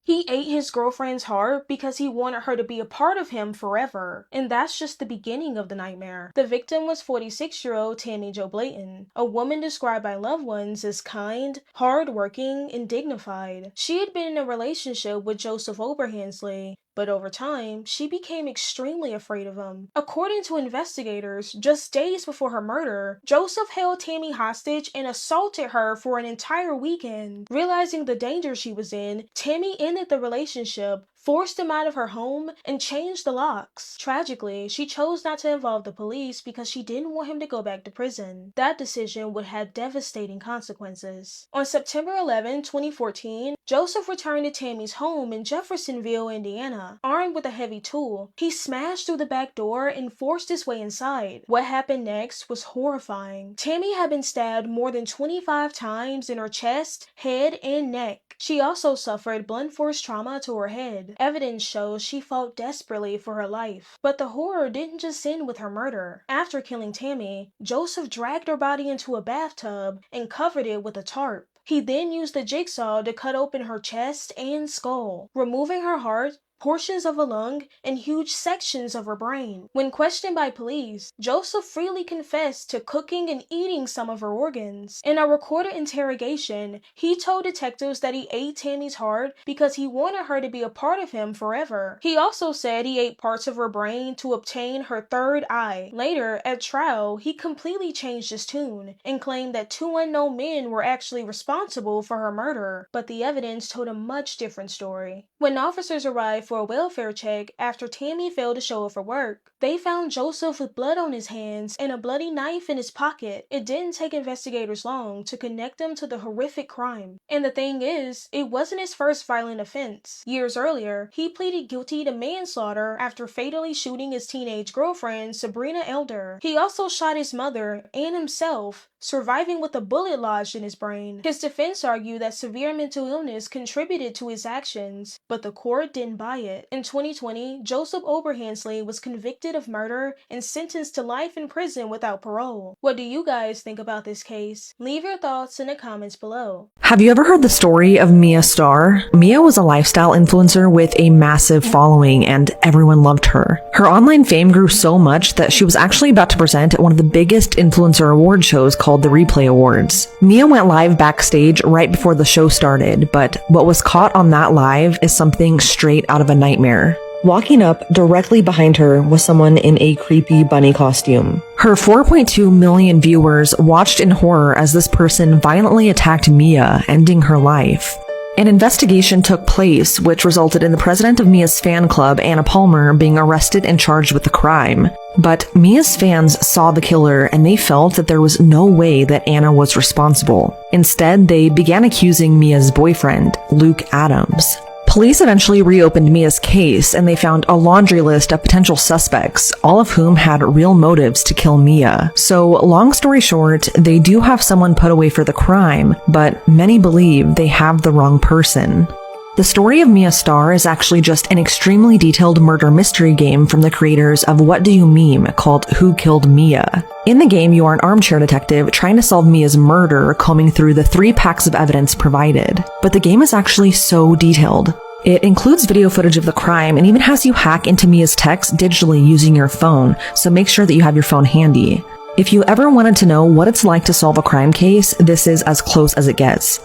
He ate his girlfriend's heart because he wanted her to be a part of him forever. And that's just the beginning of the nightmare. The victim was 46-year-old Tammy Jo Blayton, a woman described by loved ones as kind, hard-working, and dignified. She had been in a relationship with Joseph Oberhansley, but over time, she became extremely afraid of him. According to investigators, just days before her murder, Joseph held Tammy hostage and assaulted her for an entire weekend. Realizing the danger she was in, Tammy ended the relationship, forced him out of her home, and changed the locks. Tragically, she chose not to involve the police because she didn't want him to go back to prison. That decision would have devastating consequences. On September 11, 2014, Joseph returned to Tammy's home in Jeffersonville, Indiana. Armed with a heavy tool, he smashed through the back door and forced his way inside. What happened next was horrifying. Tammy had been stabbed more than 25 times in her chest, head, and neck. She also suffered blunt force trauma to her head. Evidence shows she fought desperately for her life. But the horror didn't just end with her murder. After killing Tammy, Joseph dragged her body into a bathtub and covered it with a tarp. He then used a jigsaw to cut open her chest and skull, removing her heart, portions of a lung, and huge sections of her brain. When questioned by police, Joseph freely confessed to cooking and eating some of her organs. In a recorded interrogation, he told detectives that he ate Tammy's heart because he wanted her to be a part of him forever. He also said he ate parts of her brain to obtain her third eye. Later, at trial, he completely changed his tune and claimed that two unknown men were actually responsible for her murder, but the evidence told a much different story. When officers arrived for a welfare check after Tammy failed to show up for work, they found Joseph with blood on his hands and a bloody knife in his pocket. It didn't take investigators long to connect him to the horrific crime. And the thing is, it wasn't his first violent offense. Years earlier, he pleaded guilty to manslaughter after fatally shooting his teenage girlfriend, Sabrina Elder. He also shot his mother and himself, surviving with a bullet lodged in his brain. His defense argued that severe mental illness contributed to his actions, but the court didn't buy it. In 2020, Joseph Oberhansley was convicted of murder and sentenced to life in prison without parole. What do you guys think about this case? Leave your thoughts in the comments below. Have you ever heard the story of Mia Starr? Mia was a lifestyle influencer with a massive following and everyone loved her. Her online fame grew so much that she was actually about to present at one of the biggest influencer award shows called the Replay Awards. Mia went live backstage right before the show started, but what was caught on that live is something straight out of a nightmare. Walking up directly behind her was someone in a creepy bunny costume. Her 4.2 million viewers watched in horror as this person violently attacked Mia, ending her life. An investigation took place, which resulted in the president of Mia's fan club, Anna Palmer, being arrested and charged with the crime. But Mia's fans saw the killer and they felt that there was no way that Anna was responsible. Instead, they began accusing Mia's boyfriend, Luke Adams. Police eventually reopened Mia's case and they found a laundry list of potential suspects, all of whom had real motives to kill Mia. So, long story short, they do have someone put away for the crime, but many believe they have the wrong person. The story of Mia Starr is actually just an extremely detailed murder mystery game from the creators of What Do You Meme called Who Killed Mia? In the game, you are an armchair detective trying to solve Mia's murder, combing through the 3 packs of evidence provided. But the game is actually so detailed. It includes video footage of the crime and even has you hack into Mia's text digitally using your phone, so make sure that you have your phone handy. If you ever wanted to know what it's like to solve a crime case, this is as close as it gets.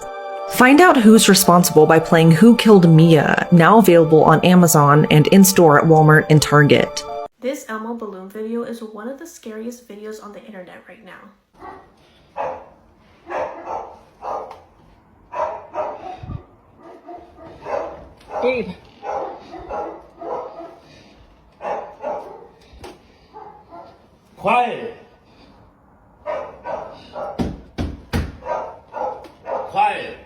Find out who's responsible by playing Who Killed Mia, now available on Amazon and in-store at Walmart and Target. This Elmo balloon video is one of the scariest videos on the internet right now. Babe. Quiet. Quiet.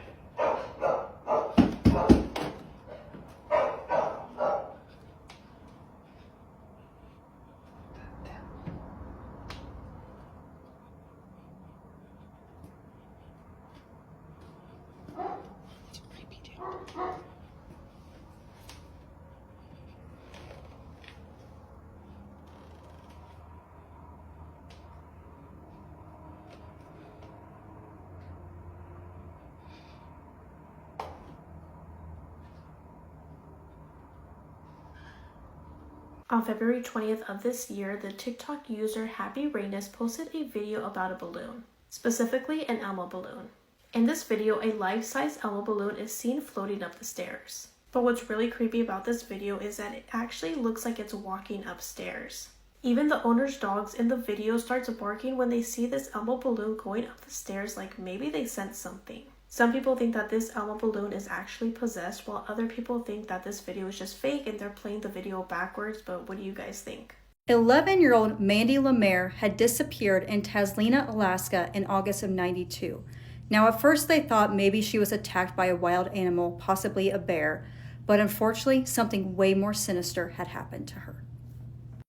On February 20th of this year, the TikTok user Happy Rainus posted a video about a balloon, specifically an Elmo balloon. In this video, a life-size Elmo balloon is seen floating up the stairs. But what's really creepy about this video is that it actually looks like it's walking upstairs. Even the owner's dogs in the video starts barking when they see this Elmo balloon going up the stairs, like maybe they sense something. Some people think that this Elmo balloon is actually possessed, while other people think that this video is just fake and they're playing the video backwards, but what do you guys think? 11-year-old Mandy Lemaire had disappeared in Taslina, Alaska in August of '92. Now at first they thought maybe she was attacked by a wild animal, possibly a bear, but unfortunately something way more sinister had happened to her.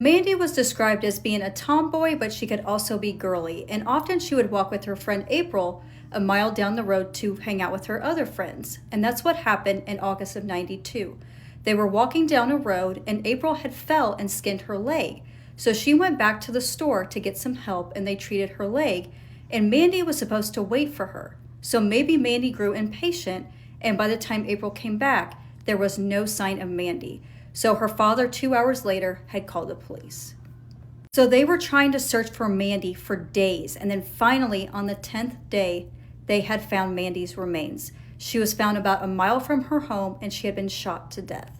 Mandy was described as being a tomboy, but she could also be girly, and often she would walk with her friend April a mile down the road to hang out with her other friends, and that's what happened in August of '92. They were walking down a road and April had fell and skinned her leg, so she went back to the store to get some help and they treated her leg, and Mandy was supposed to wait for her. So maybe Mandy grew impatient, and by the time April came back, there was no sign of Mandy. So her father 2 hours later had called the police. So they were trying to search for Mandy for days, and then finally on the 10th day, they had found Mandy's remains. She was found about a mile from her home and she had been shot to death.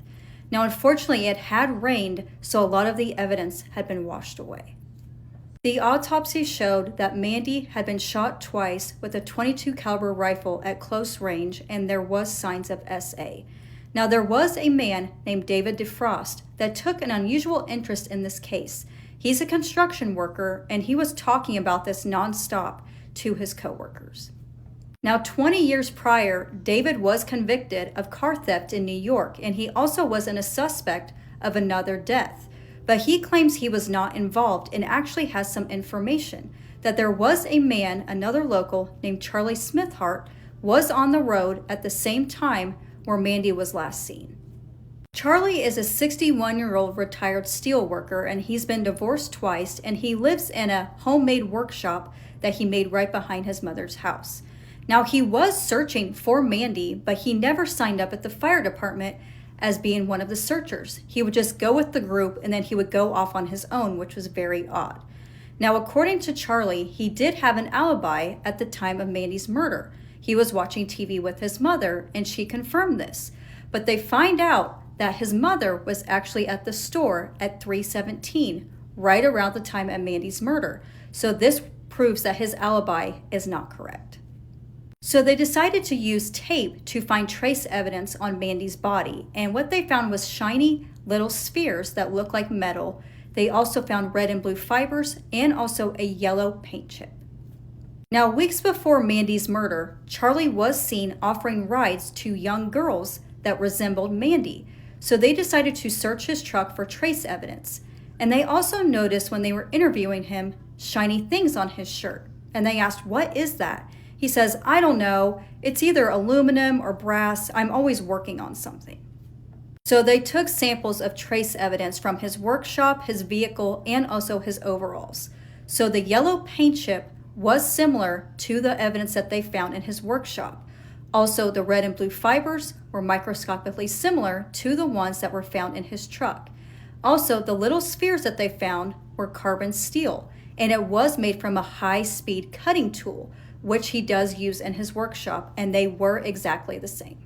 Now, unfortunately, it had rained, so a lot of the evidence had been washed away. The autopsy showed that Mandy had been shot twice with a .22 caliber rifle at close range, and there was signs of SA. Now, there was a man named David DeFrost that took an unusual interest in this case. He's a construction worker, and he was talking about this nonstop to his coworkers. Now, 20 years prior, David was convicted of car theft in New York, and he also wasn't a suspect of another death. But he claims he was not involved and actually has some information that there was a man, another local, named Charlie Smithhart, was on the road at the same time where Mandy was last seen. Charlie is a 61-year-old retired steel worker, and he's been divorced twice, and he lives in a homemade workshop that he made right behind his mother's house. Now, he was searching for Mandy, but he never signed up at the fire department as being one of the searchers. He would just go with the group and then he would go off on his own, which was very odd. Now, according to Charlie, he did have an alibi at the time of Mandy's murder. He was watching TV with his mother and she confirmed this. But they find out that his mother was actually at the store at 3:17, right around the time of Mandy's murder. So this proves that his alibi is not correct. So they decided to use tape to find trace evidence on Mandy's body, and what they found was shiny little spheres that look like metal. They also found red and blue fibers and also a yellow paint chip. Now, weeks before Mandy's murder, Charlie was seen offering rides to young girls that resembled Mandy, so they decided to search his truck for trace evidence. And they also noticed when they were interviewing him, shiny things on his shirt, and they asked, "What is that?" He says, "I don't know. It's either aluminum or brass. I'm always working on something." So they took samples of trace evidence from his workshop, his vehicle, and also his overalls. So the yellow paint chip was similar to the evidence that they found in his workshop. Also, the red and blue fibers were microscopically similar to the ones that were found in his truck. Also, the little spheres that they found were carbon steel, and it was made from a high-speed cutting tool, which he does use in his workshop, and they were exactly the same.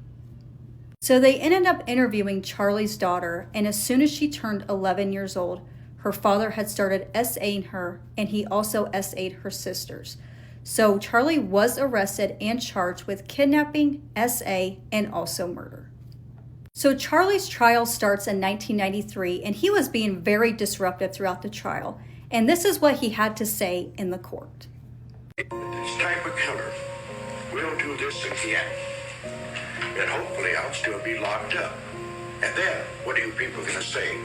So they ended up interviewing Charlie's daughter, and as soon as she turned 11 years old, her father had started SAing her, and he also SA'd her sisters. So Charlie was arrested and charged with kidnapping, SA, and also murder. So Charlie's trial starts in 1993, and he was being very disruptive throughout the trial, and this is what he had to say in the court. This type of killer will do this again. And hopefully I'll still be locked up. And then, what are you people going to say?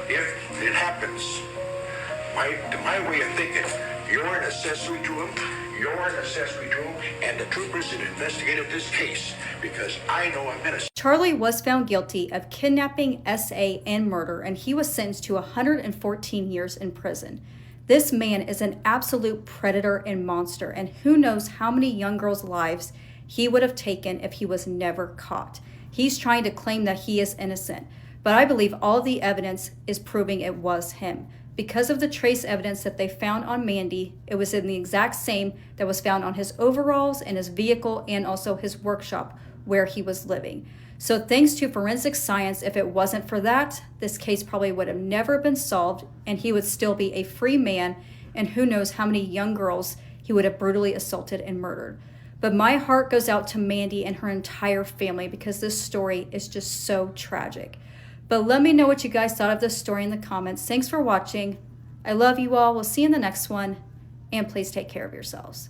If it happens, my way of thinking, you're an accessory to him, and the troopers that investigated this case, because I know I'm innocent. Charlie was found guilty of kidnapping, SA, and murder, and he was sentenced to 114 years in prison. This man is an absolute predator and monster, and who knows how many young girls' lives he would have taken if he was never caught. He's trying to claim that he is innocent. but I believe all of the evidence is proving it was him. Because of the trace evidence that they found on Mandy, it was in the exact same that was found on his overalls and his vehicle and also his workshop where he was living. So thanks to forensic science, if it wasn't for that, this case probably would have never been solved and he would still be a free man, and who knows how many young girls he would have brutally assaulted and murdered. But my heart goes out to Mandy and her entire family because this story is just so tragic. But let me know what you guys thought of this story in the comments. Thanks for watching. I love you all. We'll see you in the next one. And please take care of yourselves.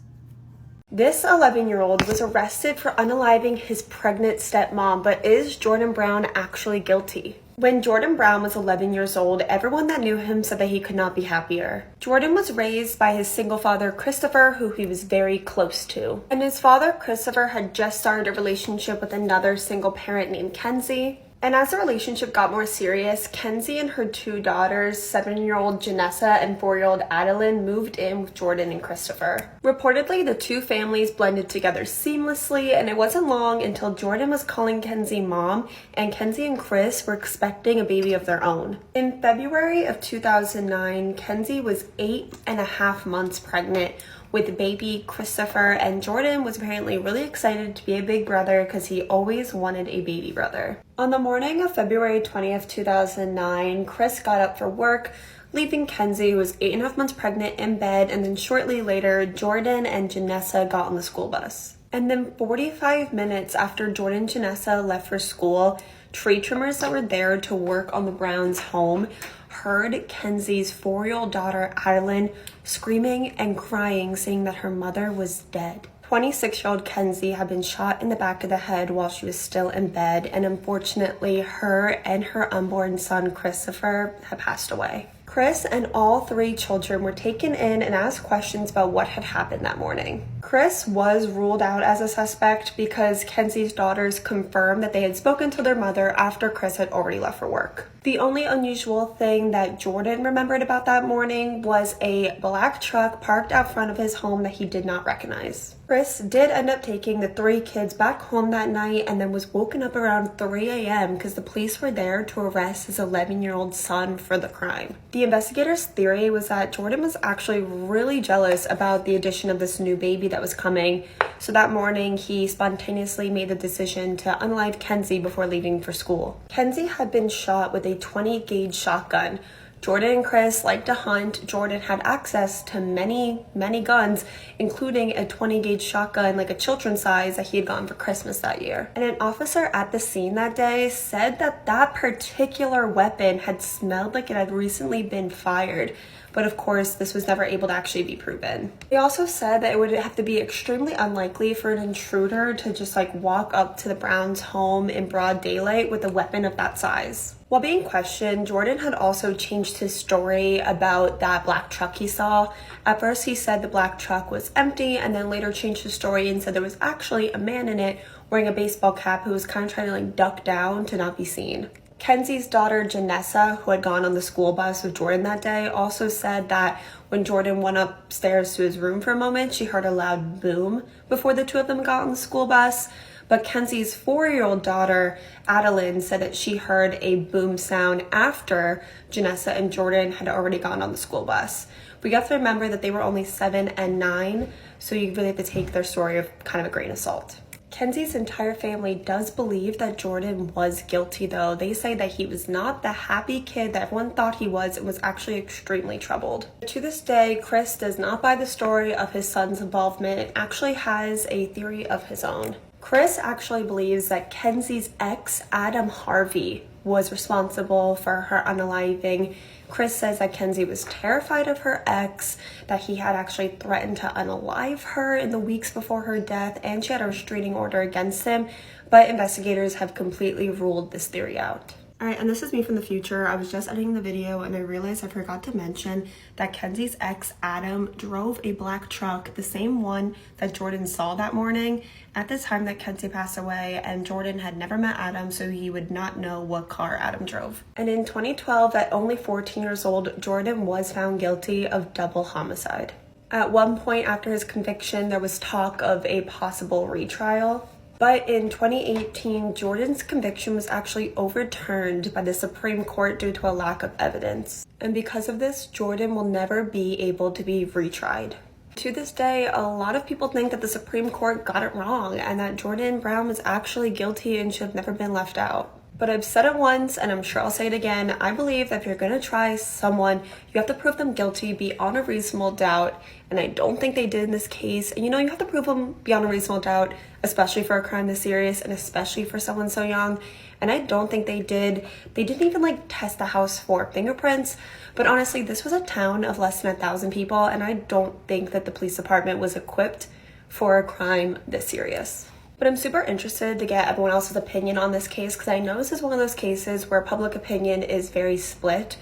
This 11-year-old was arrested for unaliving his pregnant stepmom, but is Jordan Brown actually guilty? When Jordan Brown was 11 years old, everyone that knew him said that he could not be happier. Jordan was raised by his single father, Christopher, who he was very close to. And his father, Christopher, had just started a relationship with another single parent named Kenzie. And as the relationship got more serious, Kenzie and her two daughters, 7-year-old Janessa and 4-year-old Adeline, moved in with Jordan and Christopher. Reportedly, the two families blended together seamlessly, and it wasn't long until Jordan was calling Kenzie mom, and Kenzie and Chris were expecting a baby of their own. In February of 2009, Kenzie was 8.5 months pregnant with baby Christopher, and Jordan was apparently really excited to be a big brother because he always wanted a baby brother. On the morning of February 20th, 2009, Chris got up for work, leaving Kenzie, who was 8.5 months pregnant, in bed, and then shortly later, Jordan and Janessa got on the school bus. And then 45 minutes after Jordan and Janessa left for school, tree trimmers that were there to work on the Browns' home heard Kenzie's 4-year-old daughter, Adeline, screaming and crying, saying that her mother was dead. 26-year-old Kenzie had been shot in the back of the head while she was still in bed, and unfortunately, her and her unborn son, Christopher, had passed away. Chris and all 3 children were taken in and asked questions about what had happened that morning. Chris was ruled out as a suspect because Kenzie's daughters confirmed that they had spoken to their mother after Chris had already left for work. The only unusual thing that Jordan remembered about that morning was a black truck parked out front of his home that he did not recognize. Chris did end up taking the 3 kids back home that night and then was woken up around 3 a.m. because the police were there to arrest his 11-year-old son for the crime. The investigators' theory was that Jordan was actually really jealous about the addition of this new baby that was coming, so that morning he spontaneously made the decision to unalive Kenzie before leaving for school. Kenzie had been shot with a 20-gauge shotgun. Jordan and Chris liked to hunt. Jordan had access to many guns, including a 20-gauge shotgun, like a children's size, that he had gotten for Christmas that year. And an officer at the scene that day said that that particular weapon had smelled like it had recently been fired. But of course, this was never able to actually be proven. They also said that it would have to be extremely unlikely for an intruder to just walk up to the Browns' home in broad daylight with a weapon of that size. While being questioned, Jordan had also changed his story about that black truck he saw. At first, he said the black truck was empty, and then later changed his story and said there was actually a man in it wearing a baseball cap who was kind of trying to duck down to not be seen. Kenzie's daughter, Janessa, who had gone on the school bus with Jordan that day, also said that when Jordan went upstairs to his room for a moment, she heard a loud boom before the two of them got on the school bus. But Kenzie's 4-year-old daughter, Adeline, said that she heard a boom sound after Janessa and Jordan had already gone on the school bus. We have to remember that they were only 7 and 9, so you really have to take their story with kind of a grain of salt. Kenzie's entire family does believe that Jordan was guilty, though. They say that he was not the happy kid that everyone thought he was and was actually extremely troubled. To this day, Chris does not buy the story of his son's involvement and actually has a theory of his own. Chris actually believes that Kenzie's ex, Adam Harvey, was responsible for her unaliving. Chris says that Kenzie was terrified of her ex, that he had actually threatened to unalive her in the weeks before her death, and she had a restraining order against him, but investigators have completely ruled this theory out. Alright, and this is me from the future. I was just editing the video and I realized I forgot to mention that Kenzie's ex, Adam, drove a black truck, the same one that Jordan saw that morning at the time that Kenzie passed away, and Jordan had never met Adam, so he would not know what car Adam drove. And in 2012, at only 14 years old, Jordan was found guilty of double homicide. At one point after his conviction, there was talk of a possible retrial. But in 2018, Jordan's conviction was actually overturned by the Supreme Court due to a lack of evidence. And because of this, Jordan will never be able to be retried. To this day, a lot of people think that the Supreme Court got it wrong and that Jordan Brown was actually guilty and should have never been left out. But I've said it once, and I'm sure I'll say it again. I believe that if you're going to try someone, you have to prove them guilty beyond a reasonable doubt. And I don't think they did in this case. And you have to prove them beyond a reasonable doubt, especially for a crime this serious and especially for someone so young. And I don't think they did. They didn't even test the house for fingerprints. But honestly, this was a town of less than 1,000 people. And I don't think that the police department was equipped for a crime this serious. But I'm super interested to get everyone else's opinion on this case because I know this is one of those cases where public opinion is very split.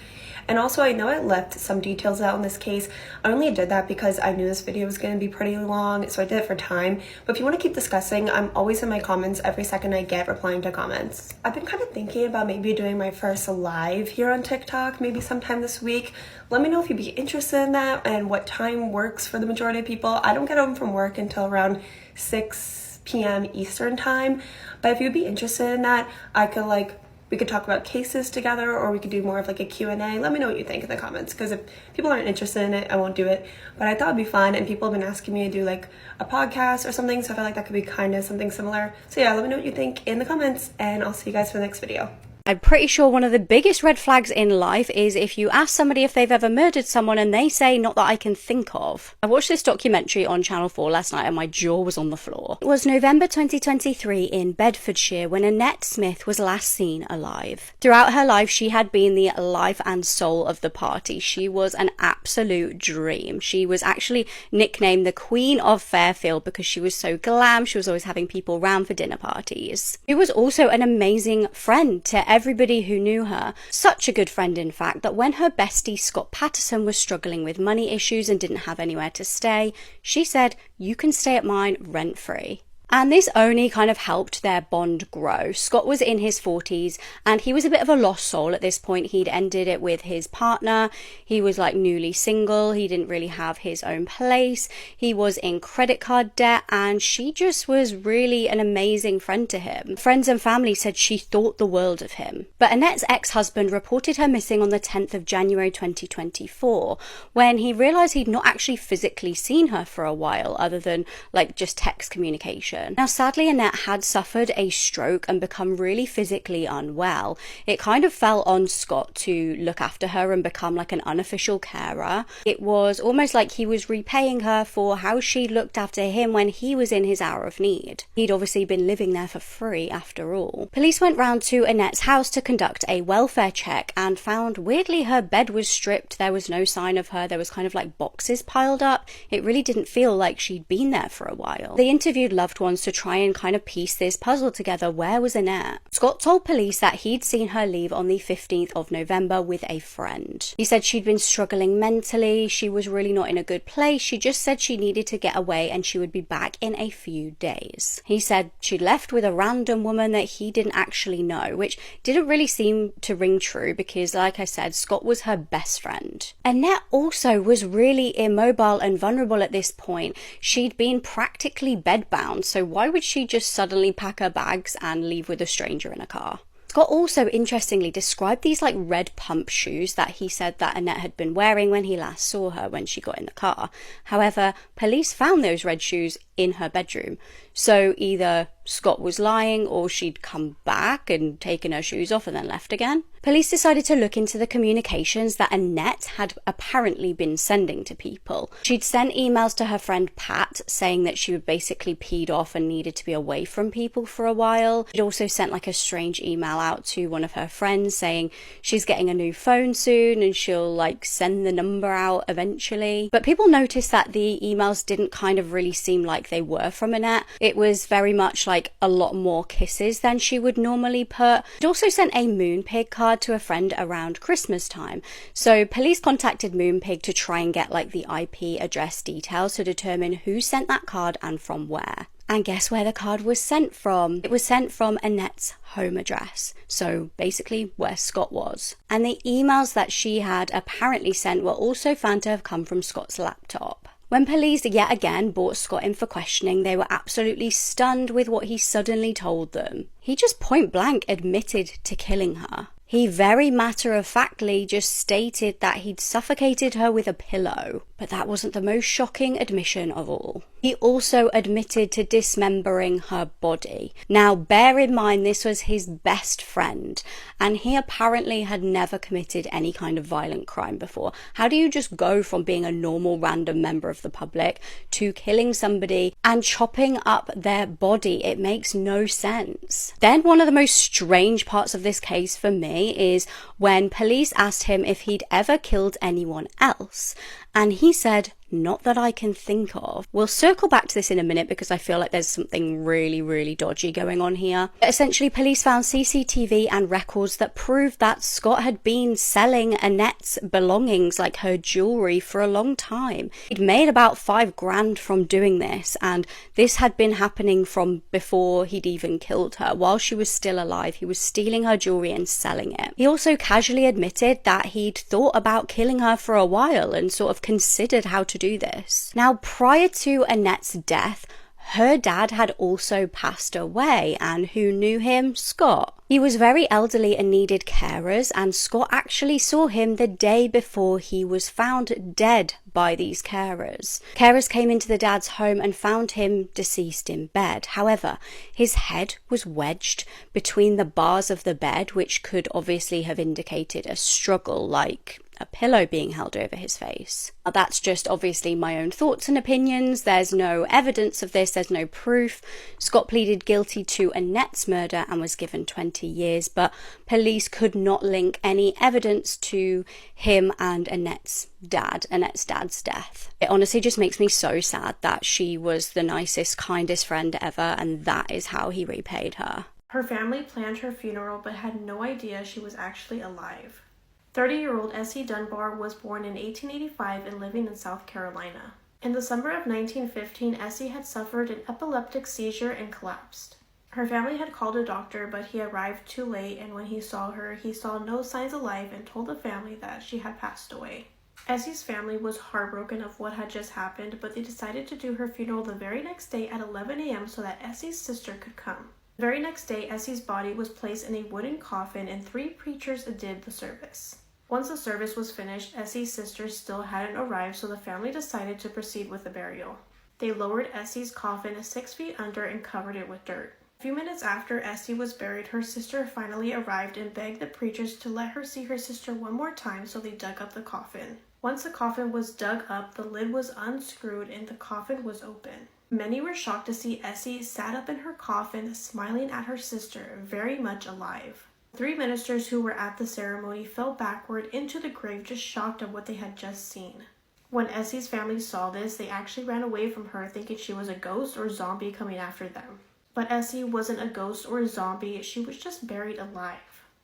And also, I know I left some details out in this case. I only did that because I knew this video was going to be pretty long, so I did it for time. But if you want to keep discussing, I'm always in my comments every second I get replying to comments. I've been kind of thinking about maybe doing my first live here on TikTok, maybe sometime this week. Let me know if you'd be interested in that and what time works for the majority of people. I don't get home from work until around 6 p.m. Eastern time, but if you'd be interested in that, I could we could talk about cases together, or we could do more of a Q&A. Let me know what you think in the comments, because if people aren't interested in it, I won't do it. But I thought it'd be fun, and people have been asking me to do a podcast or something, so I feel like that could be kind of something similar. So yeah, let me know what you think in the comments, and I'll see you guys for the next video. I'm pretty sure one of the biggest red flags in life is if you ask somebody if they've ever murdered someone and they say, not that I can think of. I watched this documentary on Channel 4 last night and my jaw was on the floor. It was November 2023 in Bedfordshire when Annette Smith was last seen alive. Throughout her life, she had been the life and soul of the party. She was an absolute dream. She was actually nicknamed the Queen of Fairfield because she was so glam. She was always having people round for dinner parties. She was also an amazing friend to everybody who knew her. Such a good friend, in fact, that when her bestie Scott Patterson was struggling with money issues and didn't have anywhere to stay, she said, "You can stay at mine rent-free." And this only kind of helped their bond grow. Scott was in his 40s and he was a bit of a lost soul at this point. He'd ended it with his partner. He was newly single. He didn't really have his own place. He was in credit card debt and she just was really an amazing friend to him. Friends and family said she thought the world of him. But Annette's ex-husband reported her missing on the 10th of January 2024 when he realized he'd not actually physically seen her for a while other than just text communication. Now, sadly, Annette had suffered a stroke and become really physically unwell. It kind of fell on Scott to look after her and become an unofficial carer. It was almost like he was repaying her for how she looked after him when he was in his hour of need. He'd obviously been living there for free after all. Police went round to Annette's house to conduct a welfare check and found, weirdly, her bed was stripped. There was no sign of her. There was kind of boxes piled up. It really didn't feel like she'd been there for a while. They interviewed loved ones to try and kind of piece this puzzle together. Where was Annette? Scott told police that he'd seen her leave on the 15th of November with a friend. He said she'd been struggling mentally. She was really not in a good place. She just said she needed to get away and she would be back in a few days. He said she left with a random woman that he didn't actually know, which didn't really seem to ring true because, like I said, Scott was her best friend. Annette also was really immobile and vulnerable at this point. She'd been practically bedbound, so why would she just suddenly pack her bags and leave with a stranger in a car? Scott also interestingly described these red pump shoes that he said that Annette had been wearing when he last saw her when she got in the car. However, police found those red shoes in her bedroom. So either Scott was lying or she'd come back and taken her shoes off and then left again. Police decided to look into the communications that Annette had apparently been sending to people. She'd sent emails to her friend Pat saying that she was basically peed off and needed to be away from people for a while. She'd also sent a strange email out to one of her friends saying she's getting a new phone soon and she'll send the number out eventually. But people noticed that the emails didn't kind of really seem like they were from Annette. It was very much a lot more kisses than she would normally put. She'd also sent a Moonpig card to a friend around Christmas time. So police contacted Moonpig to try and get the IP address details to determine who sent that card and from where. And guess where the card was sent from? It was sent from Annette's home address. So basically where Scott was. And the emails that she had apparently sent were also found to have come from Scott's laptop. When police yet again brought Scott in for questioning, they were absolutely stunned with what he suddenly told them. He just point blank admitted to killing her. He very matter-of-factly just stated that he'd suffocated her with a pillow, but that wasn't the most shocking admission of all. He also admitted to dismembering her body. Now, bear in mind this was his best friend, and he apparently had never committed any kind of violent crime before. How do you just go from being a normal random member of the public to killing somebody and chopping up their body? It makes no sense. Then one of the most strange parts of this case for me is when police asked him if he'd ever killed anyone else, and he said, "Not that I can think of." We'll circle back to this in a minute because I feel like there's something really dodgy going on here. Essentially, police found CCTV and records that proved that Scott had been selling Annette's belongings, like her jewelry, for a long time. He'd made about $5,000 from doing this, and this had been happening from before he'd even killed her. While she was still alive, he was stealing her jewelry and selling it. He also casually admitted that he'd thought about killing her for a while and sort of considered how to do this. Now, prior to Annette's death, her dad had also passed away, and who knew him? Scott. He was very elderly and needed carers, and Scott actually saw him the day before he was found dead by these carers. Carers came into the dad's home and found him deceased in bed. However, his head was wedged between the bars of the bed, which could obviously have indicated a struggle, like a pillow being held over his face. Now, that's just obviously my own thoughts and opinions. There's no evidence of this, there's no proof. Scott pleaded guilty to Annette's murder and was given 20 years, but police could not link any evidence to him and Annette's dad's death. It honestly just makes me so sad that she was the nicest, kindest friend ever, and that is how he repaid her. Her family planned her funeral but had no idea she was actually alive. 30-year-old Essie Dunbar was born in 1885 and living in South Carolina. In the summer of 1915, Essie had suffered an epileptic seizure and collapsed. Her family had called a doctor, but he arrived too late, and when he saw her, he saw no signs of life and told the family that she had passed away. Essie's family was heartbroken of what had just happened, but they decided to do her funeral the very next day at 11 a.m. so that Essie's sister could come. The very next day, Essie's body was placed in a wooden coffin and 3 preachers did the service. Once the service was finished, Essie's sister still hadn't arrived, so the family decided to proceed with the burial. They lowered Essie's coffin 6 feet under and covered it with dirt. A few minutes after Essie was buried, her sister finally arrived and begged the preachers to let her see her sister one more time, so they dug up the coffin. Once the coffin was dug up, the lid was unscrewed and the coffin was open. Many were shocked to see Essie sat up in her coffin, smiling at her sister, very much alive. 3 ministers who were at the ceremony fell backward into the grave, just shocked at what they had just seen. When Essie's family saw this, they actually ran away from her, thinking she was a ghost or zombie coming after them. But Essie wasn't a ghost or a zombie, she was just buried alive.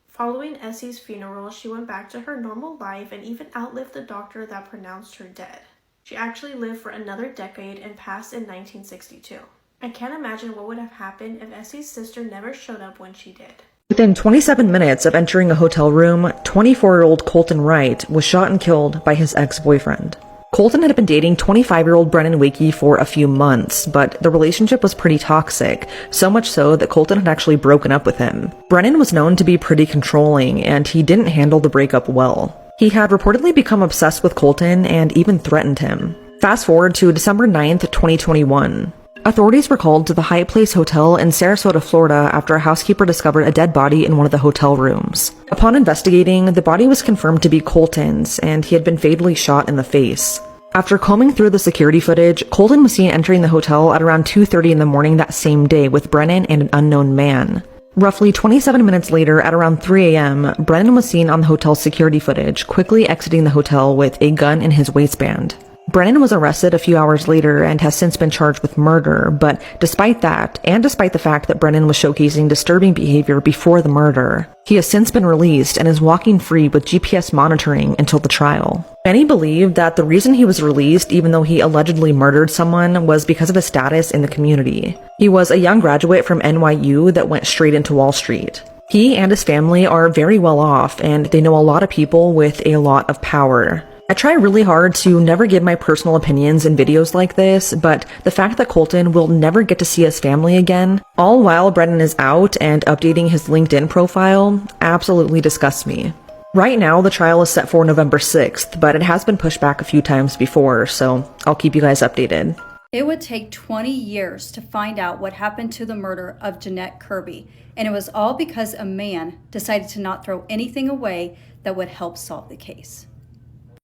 Following Essie's funeral, she went back to her normal life and even outlived the doctor that pronounced her dead. She actually lived for another decade and passed in 1962. I can't imagine what would have happened if Essie's sister never showed up when she did. Within 27 minutes of entering a hotel room, 24-year-old Colton Wright was shot and killed by his ex-boyfriend. Colton had been dating 25-year-old Brennan Wakey for a few months, but the relationship was pretty toxic, so much so that Colton had actually broken up with him. Brennan was known to be pretty controlling, and he didn't handle the breakup well. He had reportedly become obsessed with Colton and even threatened him. Fast forward to December 9th, 2021. Authorities were called to the Hyatt Place Hotel in Sarasota, Florida after a housekeeper discovered a dead body in one of the hotel rooms. Upon investigating, the body was confirmed to be Colton's, and he had been fatally shot in the face. After combing through the security footage, Colton was seen entering the hotel at around 2:30 in the morning that same day with Brennan and an unknown man. Roughly 27 minutes later, at around 3 a.m., Brennan was seen on the hotel's security footage, quickly exiting the hotel with a gun in his waistband. Brennan was arrested a few hours later and has since been charged with murder, but despite that, and despite the fact that Brennan was showcasing disturbing behavior before the murder, he has since been released and is walking free with GPS monitoring until the trial. Many believe that the reason he was released, even though he allegedly murdered someone, was because of his status in the community. He was a young graduate from NYU that went straight into Wall Street. He and his family are very well off, and they know a lot of people with a lot of power. I try really hard to never give my personal opinions in videos like this, but the fact that Colton will never get to see his family again, all while Brennan is out and updating his LinkedIn profile, absolutely disgusts me. Right now, the trial is set for November 6th, but it has been pushed back a few times before, so I'll keep you guys updated. It would take 20 years to find out what happened to the murder of Jeanette Kirby, and it was all because a man decided to not throw anything away that would help solve the case.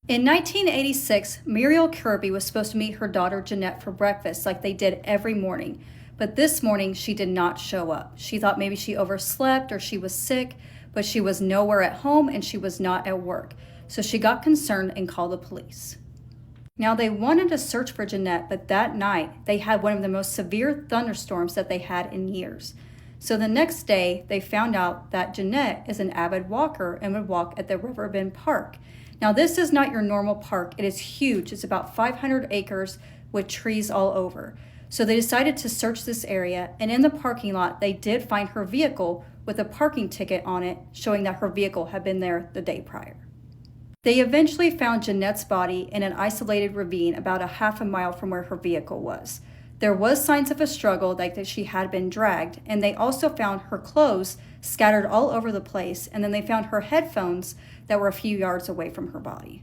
In 1986, Muriel Kirby was supposed to meet her daughter Jeanette for breakfast like they did every morning, but this morning she did not show up. She thought maybe she overslept or she was sick, but she was nowhere at home and she was not at work, so she got concerned and called the police. Now, they wanted to search for Jeanette, but that night they had one of the most severe thunderstorms that they had in years. So the next day, they found out that Jeanette is an avid walker and would walk at the Riverbend Park. Now, this is not your normal park. It is huge. It's about 500 acres with trees all over. So they decided to search this area, and in the parking lot, they did find her vehicle with a parking ticket on it, showing that her vehicle had been there the day prior. They eventually found Jeanette's body in an isolated ravine about a half a mile from where her vehicle was. There was signs of a struggle, like that she had been dragged, and they also found her clothes scattered all over the place, and then they found her headphones that were a few yards away from her body.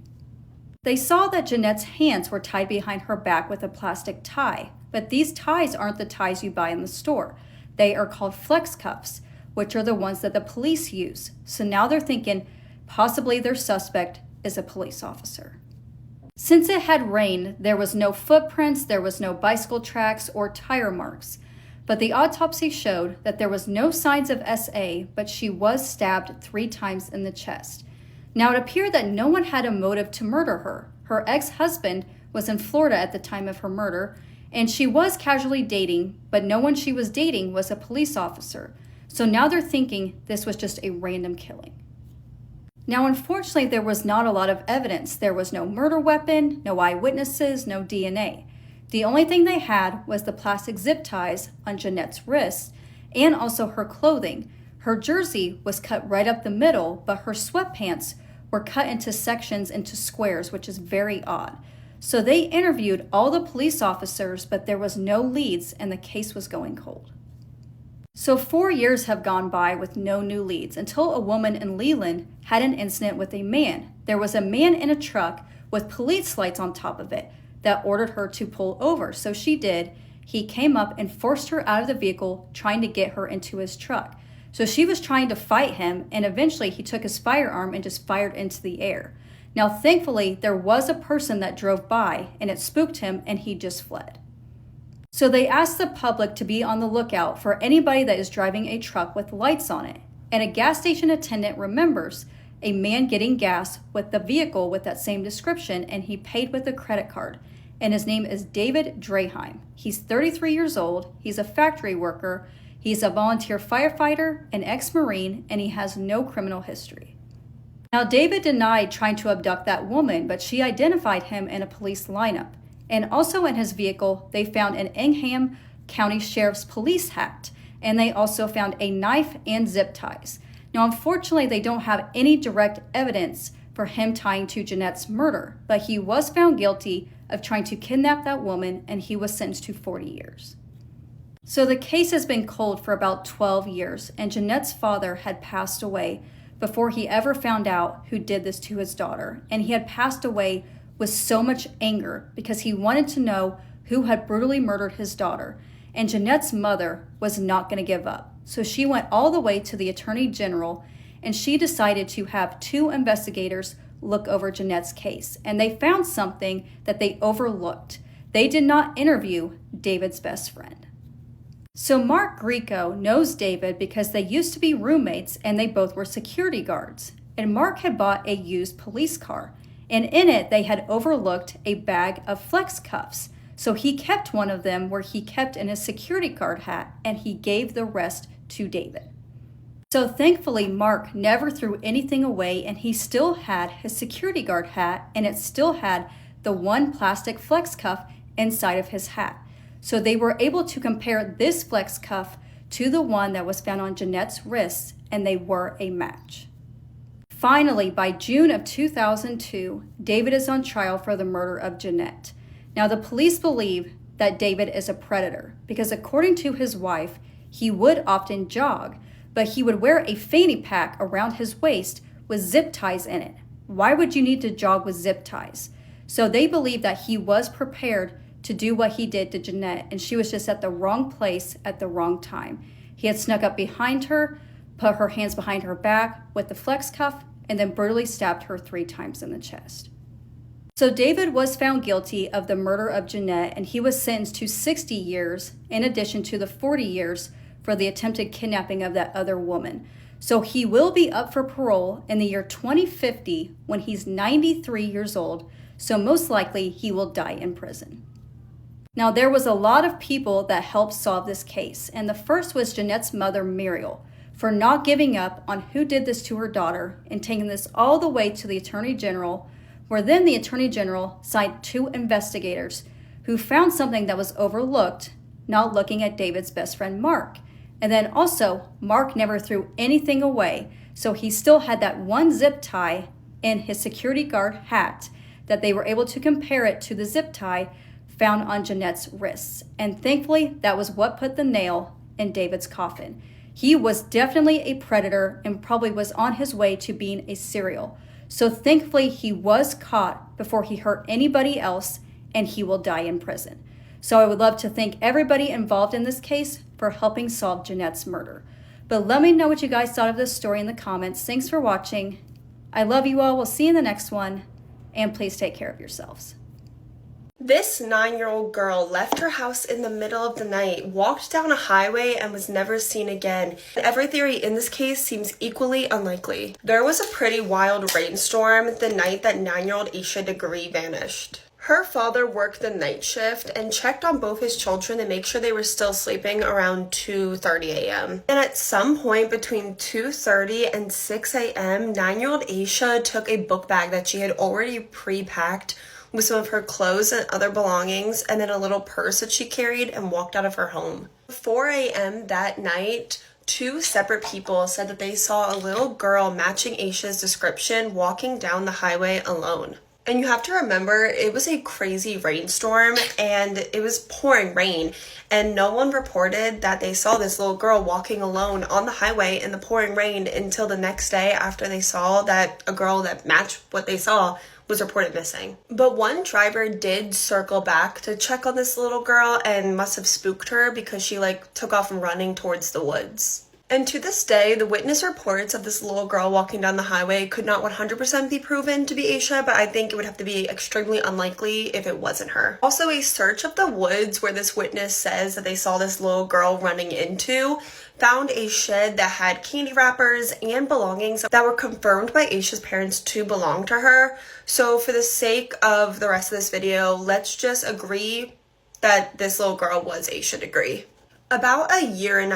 They saw that Jeanette's hands were tied behind her back with a plastic tie, but these ties aren't the ties you buy in the store. They are called flex cuffs, which are the ones that the police use. So now they're thinking possibly their suspect is a police officer. Since it had rained, there was no footprints, there was no bicycle tracks or tire marks. But the autopsy showed that there was no signs of SA, but she was stabbed 3 times in the chest. Now, it appeared that no one had a motive to murder her. Her ex-husband was in Florida at the time of her murder, and she was casually dating, but no one she was dating was a police officer. So now they're thinking this was just a random killing. Now, unfortunately, there was not a lot of evidence. There was no murder weapon, no eyewitnesses, no DNA. The only thing they had was the plastic zip ties on Jeanette's wrists and also her clothing. Her jersey was cut right up the middle, but her sweatpants were cut into sections, into squares, which is very odd. So they interviewed all the police officers, but there was no leads and the case was going cold. So 4 years have gone by with no new leads until a woman in Leland had an incident with a man. There was a man in a truck with police lights on top of it that ordered her to pull over. So she did. He came up and forced her out of the vehicle, trying to get her into his truck. So she was trying to fight him, and eventually he took his firearm and just fired into the air. Now, thankfully, there was a person that drove by, and it spooked him, and he just fled. So they asked the public to be on the lookout for anybody that is driving a truck with lights on it. And a gas station attendant remembers a man getting gas with the vehicle with that same description, and he paid with a credit card. And his name is David Draheim. He's 33 years old. He's a factory worker. He's a volunteer firefighter, an ex-Marine, and he has no criminal history. Now, David denied trying to abduct that woman, but she identified him in a police lineup. And also in his vehicle, they found an Ingham County Sheriff's Police hat, and they also found a knife and zip ties. Now, unfortunately, they don't have any direct evidence for him tying to Jeanette's murder, but he was found guilty of trying to kidnap that woman, and he was sentenced to 40 years. So the case has been cold for about 12 years, and Jeanette's father had passed away before he ever found out who did this to his daughter, and he had passed away with so much anger because he wanted to know who had brutally murdered his daughter, and Jeanette's mother was not going to give up. So she went all the way to the Attorney General, and she decided to have 2 investigators look over Jeanette's case, and they found something that they overlooked. They did not interview David's best friend. So Mark Grieco knows David because they used to be roommates and they both were security guards. And Mark had bought a used police car, and in it they had overlooked a bag of flex cuffs. So he kept one of them where he kept in his security guard hat, and he gave the rest to David. So thankfully, Mark never threw anything away, and he still had his security guard hat, and it still had the one plastic flex cuff inside of his hat. So they were able to compare this flex cuff to the one that was found on Jeanette's wrists, and they were a match. Finally, by June of 2002, David is on trial for the murder of Jeanette. Now, the police believe that David is a predator because according to his wife, he would often jog, but he would wear a fanny pack around his waist with zip ties in it. Why would you need to jog with zip ties? So they believe that he was prepared to do what he did to Jeanette, and she was just at the wrong place at the wrong time. He had snuck up behind her, put her hands behind her back with the flex cuff, and then brutally stabbed her 3 times in the chest. So David was found guilty of the murder of Jeanette, and he was sentenced to 60 years in addition to the 40 years for the attempted kidnapping of that other woman. So he will be up for parole in the year 2050 when he's 93 years old, so most likely he will die in prison. Now, there was a lot of people that helped solve this case, and the first was Jeanette's mother, Muriel, for not giving up on who did this to her daughter and taking this all the way to the Attorney General, where then the Attorney General signed 2 investigators who found something that was overlooked, not looking at David's best friend, Mark. And then also, Mark never threw anything away, so he still had that one zip tie in his security guard hat that they were able to compare it to the zip tie found on Jeanette's wrists. And thankfully, that was what put the nail in David's coffin. He was definitely a predator and probably was on his way to being a serial. So thankfully, he was caught before he hurt anybody else, and he will die in prison. So I would love to thank everybody involved in this case for helping solve Jeanette's murder. But let me know what you guys thought of this story in the comments. Thanks for watching. I love you all. We'll see you in the next one. And please take care of yourselves. This 9-year-old girl left her house in the middle of the night, walked down a highway, and was never seen again. Every theory in this case seems equally unlikely. There was a pretty wild rainstorm the night that 9-year-old Aisha Degree vanished. Her father worked the night shift and checked on both his children to make sure they were still sleeping around 2:30 a.m. And at some point between 2:30 and 6 a.m., 9-year-old Aisha took a book bag that she had already pre-packed with some of her clothes and other belongings, and then a little purse that she carried, and walked out of her home. 4 a.m. that night, 2 separate people said that they saw a little girl matching Aisha's description walking down the highway alone. And you have to remember, it was a crazy rainstorm and it was pouring rain, and no one reported that they saw this little girl walking alone on the highway in the pouring rain until the next day after they saw that a girl that matched what they saw was reported missing. But one driver did circle back to check on this little girl and must have spooked her because she took off running towards the woods. And to this day, the witness reports of this little girl walking down the highway could not 100% be proven to be Aisha, but I think it would have to be extremely unlikely if it wasn't her. Also, a search of the woods where this witness says that they saw this little girl running into found a shed that had candy wrappers and belongings that were confirmed by Aisha's parents to belong to her. So for the sake of the rest of this video, let's just agree that this little girl was Aisha Degree. About 1.5 years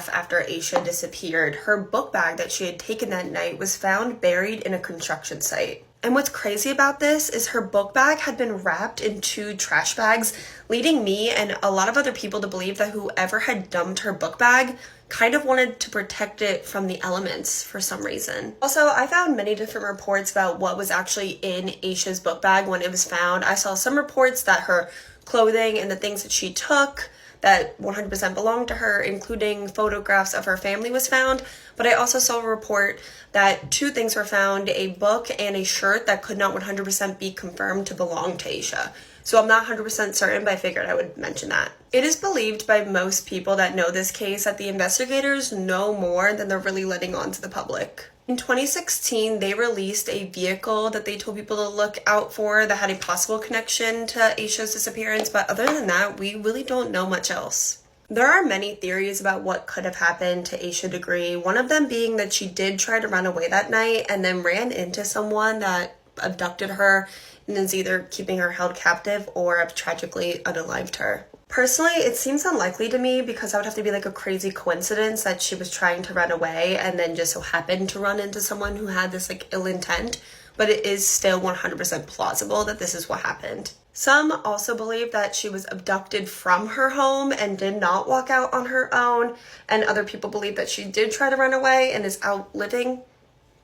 after Aisha disappeared, her book bag that she had taken that night was found buried in a construction site. And what's crazy about this is her book bag had been wrapped in 2 trash bags, leading me and a lot of other people to believe that whoever had dumped her book bag kind of wanted to protect it from the elements for some reason. Also, I found many different reports about what was actually in Aisha's book bag when it was found. I saw some reports that her clothing and the things that she took that 100% belonged to her, including photographs of her family, was found. But I also saw a report that 2 things were found, a book and a shirt that could not 100% be confirmed to belong to Aisha. So I'm not 100% certain, but I figured I would mention that. It is believed by most people that know this case that the investigators know more than they're really letting on to the public. In 2016, they released a vehicle that they told people to look out for that had a possible connection to Aisha's disappearance, but other than that, we really don't know much else. There are many theories about what could have happened to Aisha Degree, one of them being that she did try to run away that night and then ran into someone that abducted her and is either keeping her held captive or have tragically unalived her. Personally, it seems unlikely to me because that would have to be a crazy coincidence that she was trying to run away and then just so happened to run into someone who had this ill intent, but it is still 100% plausible that this is what happened. Some also believe that she was abducted from her home and did not walk out on her own, and other people believe that she did try to run away and is out living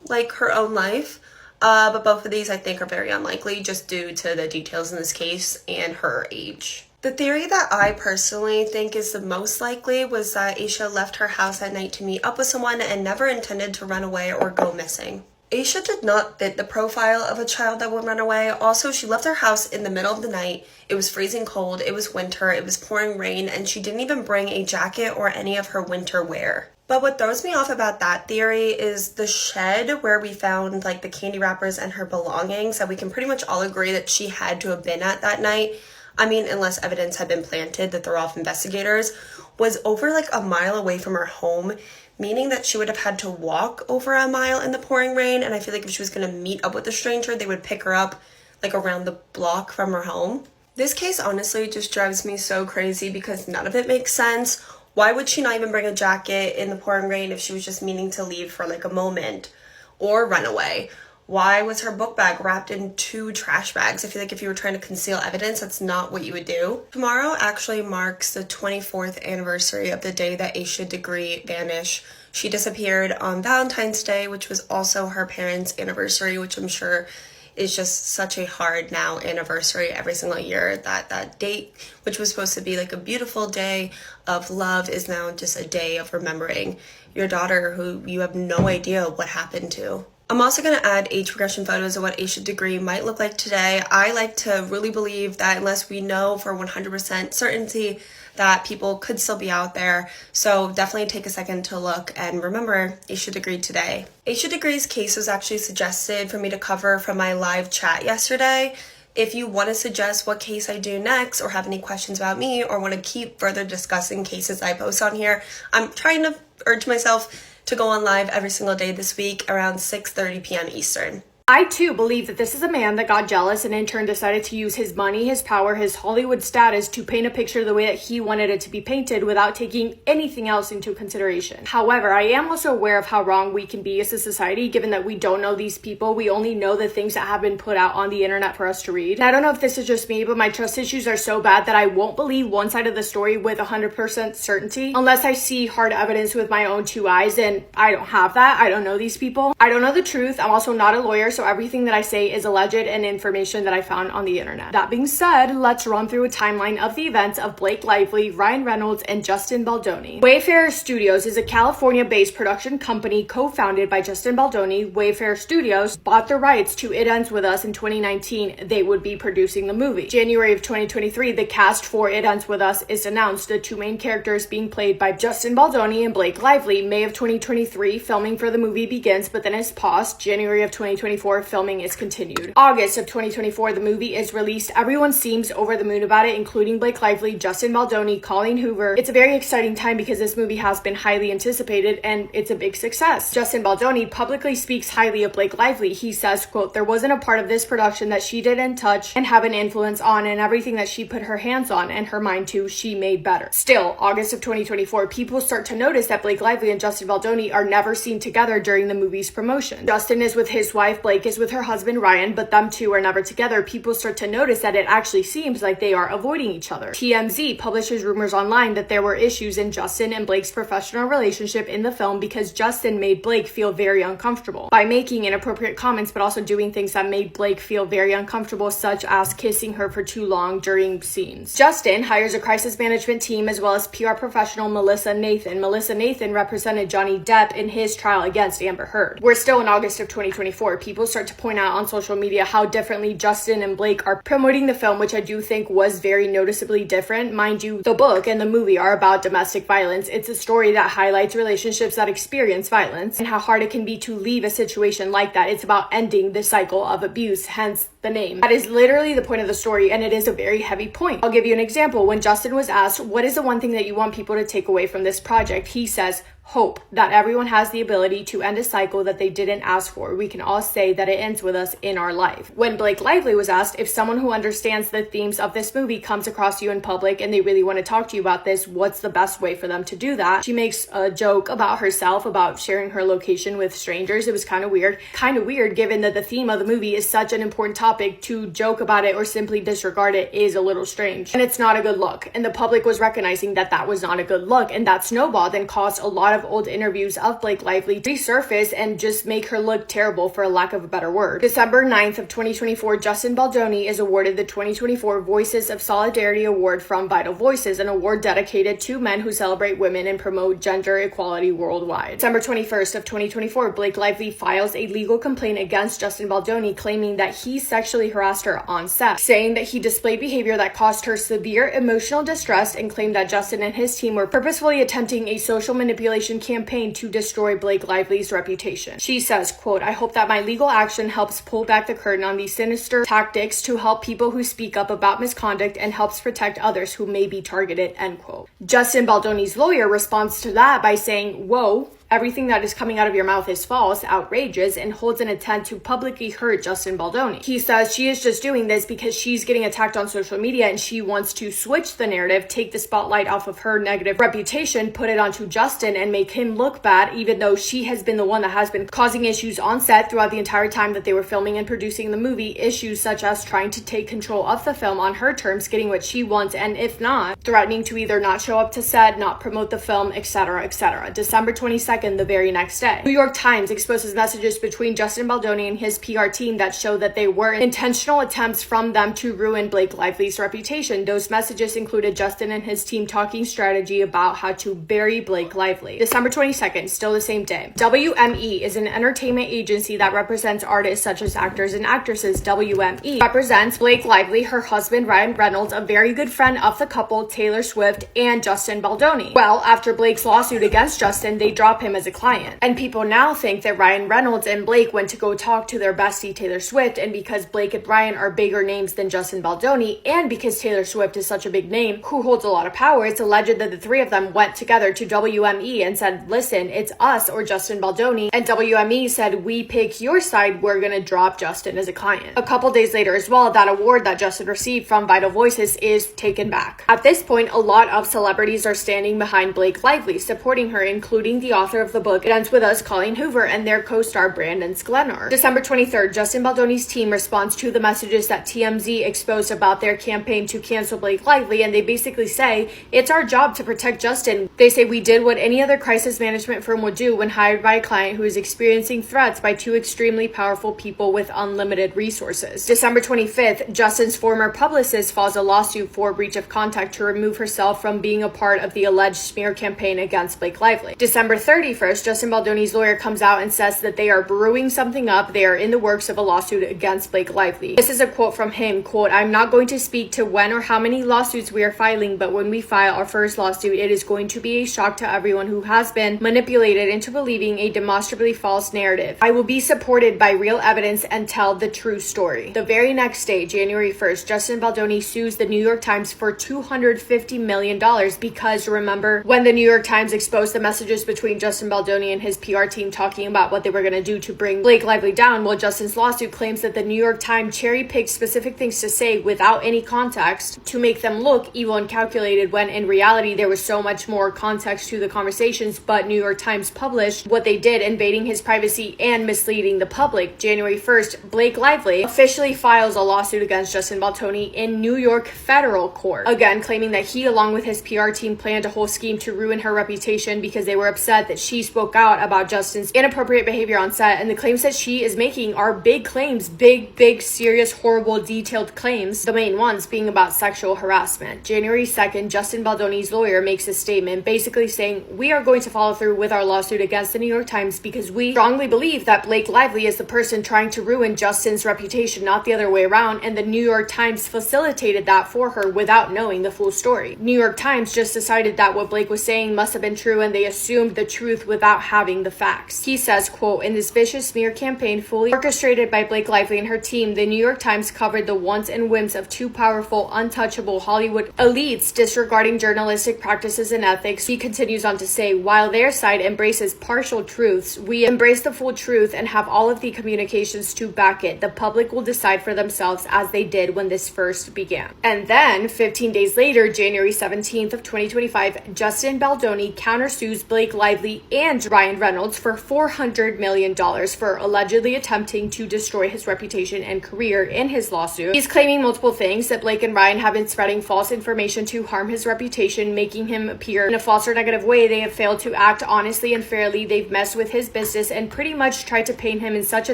like her own life. But both of these I think are very unlikely just due to the details in this case and her age. The theory that I personally think is the most likely was that Aisha left her house at night to meet up with someone and never intended to run away or go missing. Aisha did not fit the profile of a child that would run away. Also, she left her house in the middle of the night. It was freezing cold, it was winter, it was pouring rain, and she didn't even bring a jacket or any of her winter wear. But what throws me off about that theory is the shed where we found like the candy wrappers and her belongings that we can pretty much all agree that she had to have been at that night. I mean, unless evidence had been planted to throw off investigators, was over like a mile away from her home, meaning that she would have had to walk over a mile in the pouring rain. And I feel like if she was going to meet up with a stranger, they would pick her up like around the block from her home. This case honestly just drives me so crazy because none of it makes sense. Why would she not even bring a jacket in the pouring rain if she was just meaning to leave for like a moment or run away? Why was her book bag wrapped in 2 trash bags? I feel like if you were trying to conceal evidence, that's not what you would do. Tomorrow actually marks the 24th anniversary of the day that Aisha Degree vanished. She disappeared on Valentine's Day, which was also her parents' anniversary, which I'm sure is just such a hard now anniversary every single year. That date, which was supposed to be like a beautiful day of love, is now just a day of remembering your daughter who you have no idea what happened to. I'm also going to add age progression photos of what Aisha Degree might look like today. I like to really believe that unless we know for 100% certainty that people could still be out there. So definitely take a second to look and remember Aisha Degree today. Aisha Degree's case was actually suggested for me to cover from my live chat yesterday. If you want to suggest what case I do next or have any questions about me or want to keep further discussing cases I post on here, I'm trying to urge myself to go on live every single day this week around 6:30 p.m. Eastern. I too believe that this is a man that got jealous and in turn decided to use his money, his power, his Hollywood status to paint a picture the way that he wanted it to be painted without taking anything else into consideration. However, I am also aware of how wrong we can be as a society given that we don't know these people. We only know the things that have been put out on the internet for us to read. And I don't know if this is just me, but my trust issues are so bad that I won't believe one side of the story with 100% certainty unless I see hard evidence with my own 2 eyes, and I don't have that. I don't know these people. I don't know the truth. I'm also not a lawyer, so everything that I say is alleged and information that I found on the internet. That being said, let's run through a timeline of the events of Blake Lively, Ryan Reynolds, and Justin Baldoni. Wayfarer Studios is a California-based production company co-founded by Justin Baldoni. Wayfarer Studios bought the rights to It Ends With Us in 2019. They would be producing the movie. January of 2023, the cast for It Ends With Us is announced, the 2 main characters being played by Justin Baldoni and Blake Lively. May of 2023, filming for the movie begins, but then is paused. January of 2024, filming is continued. August of 2024, the movie is released. Everyone seems over the moon about it, including Blake Lively, Justin Baldoni, Colleen Hoover. It's a very exciting time because this movie has been highly anticipated and it's a big success. Justin Baldoni publicly speaks highly of Blake Lively. He says, quote, "There wasn't a part of this production that she didn't touch and have an influence on, and everything that she put her hands on and her mind to, she made better." Still, August of 2024, people start to notice that Blake Lively and Justin Baldoni are never seen together during the movie's promotion. Justin is with his wife, Blake is with her husband Ryan, but them two are never together. People start to notice that it actually seems like they are avoiding each other. TMZ publishes rumors online that there were issues in Justin and Blake's professional relationship in the film because Justin made Blake feel very uncomfortable by making inappropriate comments, but also doing things that made Blake feel very uncomfortable, such as kissing her for too long during scenes. Justin hires a crisis management team as well as PR professional Melissa Nathan. Melissa Nathan represented Johnny Depp in his trial against Amber Heard. We're still in August of 2024. People start to point out on social media how differently Justin and Blake are promoting the film, which I do think was very noticeably different. Mind you, the book and the movie are about domestic violence. It's a story that highlights relationships that experience violence and how hard it can be to leave a situation like that. It's about ending the cycle of abuse, hence the name. That is literally the point of the story, and it is a very heavy point. I'll give you an example. When Justin was asked, what is the one thing that you want people to take away from this project? He says, hope, that everyone has the ability to end a cycle that they didn't ask for. We can all say that it ends with us in our life. When Blake Lively was asked if someone who understands the themes of this movie comes across you in public and they really want to talk to you about this, what's the best way for them to do that? She makes a joke about herself, about sharing her location with strangers. It was kind of weird. Kind of weird given that the theme of the movie is such an important topic. To joke about it or simply disregard it is a little strange. And it's not a good look. And the public was recognizing that that was not a good look. And that snowballed and caused a lot lot of old interviews of Blake Lively resurface and just make her look terrible, for a lack of a better word. December 9th of 2024, Justin Baldoni is awarded the 2024 Voices of Solidarity Award from Vital Voices, an award dedicated to men who celebrate women and promote gender equality worldwide. December 21st of 2024, Blake Lively files a legal complaint against Justin Baldoni, claiming that he sexually harassed her on set, saying that he displayed behavior that caused her severe emotional distress, and claimed that Justin and his team were purposefully attempting a social manipulation campaign to destroy Blake Lively's reputation. She says, quote, "I hope that my legal action helps pull back the curtain on these sinister tactics to help people who speak up about misconduct and helps protect others who may be targeted," end quote. Justin Baldoni's lawyer responds to that by saying, "Whoa, everything that is coming out of your mouth is false, outrageous, and holds an intent to publicly hurt Justin Baldoni." He says she is just doing this because she's getting attacked on social media and she wants to switch the narrative, take the spotlight off of her negative reputation, put it onto Justin, and make him look bad, even though she has been the one that has been causing issues on set throughout the entire time that they were filming and producing the movie. Issues such as trying to take control of the film on her terms, getting what she wants, and if not, threatening to either not show up to set, not promote the film, etc., etc. December 22nd, the very next day, New York Times exposes messages between Justin Baldoni and his PR team that show that they were intentional attempts from them to ruin Blake Lively's reputation. Those messages included Justin and his team talking strategy about how to bury Blake Lively. December 22nd, still the same day, WME is an entertainment agency that represents artists such as actors and actresses. WME represents Blake Lively, her husband Ryan Reynolds, a very good friend of the couple, Taylor Swift, and Justin Baldoni. Well, after Blake's lawsuit against Justin, they drop him as a client. And people now think that Ryan Reynolds and Blake went to go talk to their bestie Taylor Swift, and because Blake and Ryan are bigger names than Justin Baldoni, and because Taylor Swift is such a big name who holds a lot of power, it's alleged that the three of them went together to WME and said, "Listen, it's us or Justin Baldoni," and WME said, "We pick your side, we're gonna drop Justin as a client." A couple days later as well, that award that Justin received from Vital Voices is taken back. At this point, a lot of celebrities are standing behind Blake Lively, supporting her, including the author of the book It Ends With Us, Colleen Hoover, and their co-star Brandon Sklenar. December 23rd, Justin Baldoni's team responds to the messages that TMZ exposed about their campaign to cancel Blake Lively, and they basically say, "It's our job to protect Justin." They say, "We did what any other crisis management firm would do when hired by a client who is experiencing threats by two extremely powerful people with unlimited resources." December 25th, Justin's former publicist files a lawsuit for breach of contract to remove herself from being a part of the alleged smear campaign against Blake Lively. December 31st, Justin Baldoni's lawyer comes out and says that they are brewing something up. They are in the works of a lawsuit against Blake Lively. This is a quote from him, quote, "I'm not going to speak to when or how many lawsuits we are filing, but when we file our first lawsuit, it is going to be a shock to everyone who has been manipulated into believing a demonstrably false narrative. I will be supported by real evidence and tell the true story." The very next day, January 1st, Justin Baldoni sues the New York Times for $250 million because, remember, when the New York Times exposed the messages between Justin Baldoni and his PR team talking about what they were going to do to bring Blake Lively down, well, Justin's lawsuit claims that the New York Times cherry-picked specific things to say without any context to make them look evil and calculated, when in reality there was so much more context to the conversations, but New York Times published what they did, invading his privacy and misleading the public. January 1st, Blake Lively officially files a lawsuit against Justin Baldoni in New York federal court, again claiming that he, along with his PR team, planned a whole scheme to ruin her reputation because they were upset that she spoke out about Justin's inappropriate behavior on set, and the claims that she is making are big claims, big, serious, horrible, detailed claims, the main ones being about sexual harassment. January 2nd, Justin Baldoni's lawyer makes a statement basically saying, "We are going to follow through with our lawsuit against the New York Times because we strongly believe that Blake Lively is the person trying to ruin Justin's reputation, not the other way around, and the New York Times facilitated that for her without knowing the full story. New York Times just decided that what Blake was saying must have been true, and they assumed the truth without having the facts." He says, quote, "In this vicious smear campaign fully orchestrated by Blake Lively and her team, the New York Times covered the wants and whims of two powerful, untouchable Hollywood elites disregarding journalistic practices and ethics." He continues on to say, "While their side embraces partial truths, we embrace the full truth and have all of the communications to back it. The public will decide for themselves as they did when this first began." And then 15 days later, January 17th of 2025, Justin Baldoni countersues Blake Lively and Ryan Reynolds for $400 million for allegedly attempting to destroy his reputation and career. In his lawsuit, he's claiming multiple things: that Blake and Ryan have been spreading false information to harm his reputation, making him appear in a false or negative way. They have failed to act honestly and fairly. They've messed with his business and pretty much tried to paint him in such a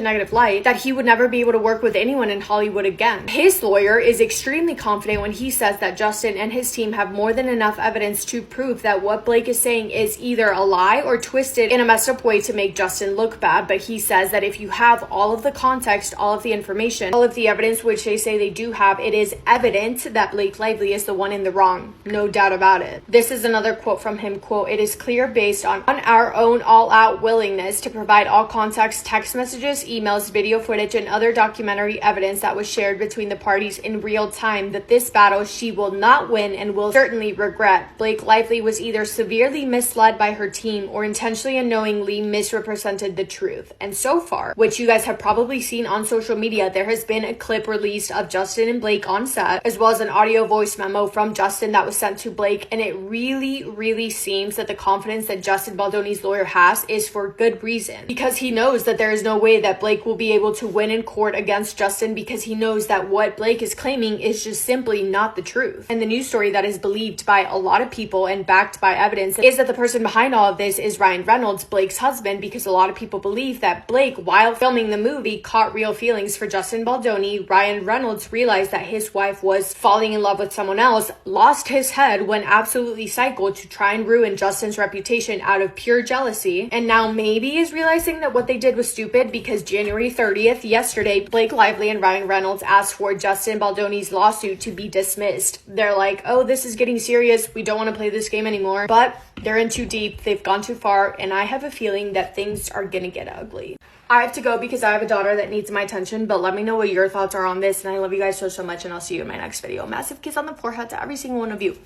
negative light that he would never be able to work with anyone in Hollywood again. His lawyer is extremely confident when he says that Justin and his team have more than enough evidence to prove that what Blake is saying is either a lie or twisted in a messed up way to make Justin look bad. But he says that if you have all of the context, all of the information, all of the evidence, which they say they do have, it is evident that Blake Lively is the one in the wrong. No doubt about it. This is another quote from him, quote, "It is clear based on our own all-out willingness to provide all context, text messages, emails, video footage, and other documentary evidence that was shared between the parties in real time that this battle she will not win and will certainly regret. Blake Lively was either severely misled by her team or intentionally and knowingly misrepresented the truth." And so far, which you guys have probably seen on social media, there has been a clip released of Justin and Blake on set, as well as an audio voice memo from Justin that was sent to Blake, and it really seems that the confidence that Justin Baldoni's lawyer has is for good reason, because he knows that there is no way that Blake will be able to win in court against Justin, because he knows that what Blake is claiming is just simply not the truth. And the news story that is believed by a lot of people and backed by evidence is that the person behind all of this is Ryan Reynolds, Blake's husband, because a lot of people believe that Blake, while filming the movie, caught real feelings for Justin Baldoni. Ryan Reynolds realized that his wife was falling in love with someone else, lost his head, went absolutely psycho to try and ruin Justin's reputation out of pure jealousy, and now maybe is realizing that what they did was stupid, because January 30th, yesterday, Blake Lively and Ryan Reynolds asked for Justin Baldoni's lawsuit to be dismissed. They're like, oh, this is getting serious, we don't want to play this game anymore. But they're in too deep, they've gone too far, and I have a feeling that things are gonna get ugly. I have to go because I have a daughter that needs my attention, but let me know what your thoughts are on this, and I love you guys so much, and I'll see you in my next video. Massive kiss on the forehead to every single one of you.